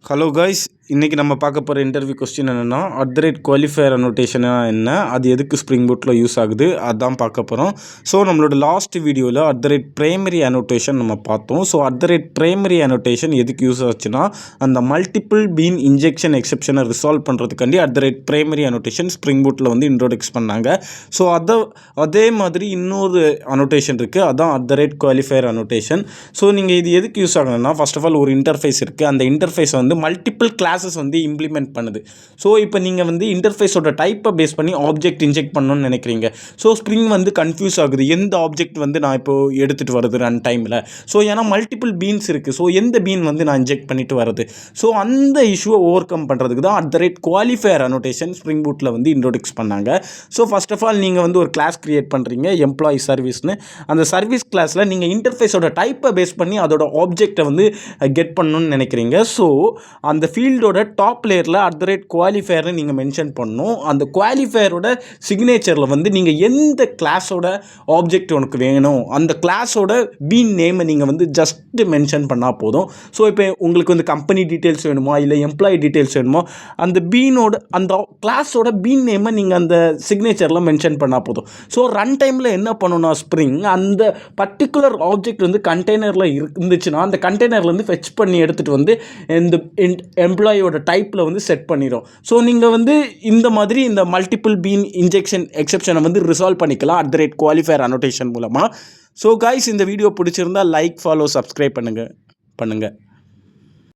Hello guys, இன்றைக்கி நம்ம பார்க்க போகிற இன்டர்வியூ கொஸ்டின் என்னென்னா குவாலிஃபயர் அனோட்டேஷனாக என்ன, அது எதுக்கு ஸ்ப்ரிங் பூட்டில் யூஸ் ஆகுது, அதான் பார்க்க போகிறோம். ஸோ நம்மளோட லாஸ்ட் வீடியோவில் பிரைமரி அனோட்டேஷன் நம்ம பார்த்தோம். ஸோ பிரைமரி அனோட்டேஷன் எதுக்கு யூஸ் ஆச்சுன்னா, அந்த மல்டிபிள் பீன் இன்ஜெக்ஷன் எக்ஸெப்ஷனை ரிசால்வ் பண்ணுறதுக்காண்டி பிரைமரி அனோட்டேஷன் ஸ்ப்ரிங் பூட்டில் வந்து இன்ட்ரோடக்ஸ் பண்ணாங்க. ஸோ அதே மாதிரி இன்னொரு அனோட்டேஷன் இருக்குது, அதான் குவாலிஃபயர் அனோட்டேஷன். ஸோ நீங்கள் இது எதுக்கு யூஸ் ஆகணும்னா, ஃபர்ஸ்ட் ஆஃப் ஆல் ஒரு இன்டர்ஃபேஸ் இருக்குது, அந்த இன்டர்ஃபேஸ் வந்து மல்டிபிள் கிளாஸஸ் வந்து இம்ப்ளிமெண்ட் பண்ணுது. ஸோ இப்போ நீங்கள் வந்து இன்டர்ஃபேஸோட டைப்பை பேஸ் பண்ணி ஆப்ஜெக்ட் இன்ஜெக்ட் பண்ணணும்னு நினைக்கிறீங்க. ஸோ ஸ்ப்ரிங் வந்து கன்ஃபியூஸ் ஆகுது, எந்த ஆப்ஜெக்ட் வந்து நான் இப்போ எடுத்துகிட்டு வருது ரன் டைமில். ஸோ ஏன்னா மல்டிபிள் பீன்ஸ் இருக்குது, ஸோ எந்த பீன் வந்து நான் இன்ஜெக்ட் பண்ணிட்டு வருது. ஸோ அந்த இஷ்யூவை ஓவர் கம் பண்ணுறதுக்கு தான் குவாலிஃபயர் அனோட்டேஷன் ஸ்ப்ரிங் பூட்டில் வந்து இன்ட்ரோடியூஸ் பண்ணாங்க. ஸோ ஃபர்ஸ்ட் ஆஃப் ஆல் நீங்கள் வந்து ஒரு கிளாஸ் கிரியேட் பண்ணுறீங்க, எம்ப்ளாயி சர்வீஸ்னு. அந்த சர்வீஸ் கிளாஸில் நீங்கள் இன்டர்ஃபேஸோட டைப்பை பேஸ் பண்ணி அதோட ஆப்ஜெக்டை வந்து கெட் பண்ணணும்னு நினைக்கிறீங்க. ஸோ அந்த ஃபீல்டோட டாப் லேயரில் குவாலிஃபயர்னு நீங்கள் மென்ஷன் பண்ணணும். அந்த குவாலிஃபயரோட சிக்னேச்சரில் வந்து நீங்கள் எந்த கிளாஸோட ஆப்ஜெக்ட் உனக்கு வேணும், அந்த கிளாஸோட பீன் நேமை நீங்கள் வந்து ஜஸ்ட்டு மென்ஷன் பண்ணால் போதும். ஸோ இப்போ உங்களுக்கு வந்து கம்பெனி டீட்டெயில்ஸ் வேணுமா, இல்லை எம்ப்ளாயி டீட்டெயில்ஸ் வேணுமோ, அந்த பீனோட அந்த கிளாஸோட பீன் நேமை நீங்கள் அந்த சிக்னேச்சரில் மென்ஷன் பண்ணால் போதும். ஸோ ரன் டைமில் என்ன பண்ணணும்னா, ஸ்ப்ரிங் அந்த பர்டிகுலர் ஆப்ஜெக்ட் வந்து கண்டெய்னரில் இருந்துச்சுன்னா அந்த கண்டெய்னர்லேருந்து ஃபெச் பண்ணி எடுத்துகிட்டு வந்து இந்த எம்ப்ளாயோட டைப்பில் வந்து செட் பண்ணிடும். ஸோ நீங்கள் வந்து இந்த மாதிரி இந்த மல்டிபிள் பீன் இன்ஜெக்ஷன் எக்ஸெப்ஷனை வந்து ரிசால்வ் பண்ணிக்கலாம் குவாலிஃபயர் அனோட்டேஷன் மூலமாக. ஸோ காய்ஸ், இந்த வீடியோ பிடிச்சிருந்தால் லைக், ஃபாலோ, சப்ஸ்கிரைப் பண்ணுங்கள்.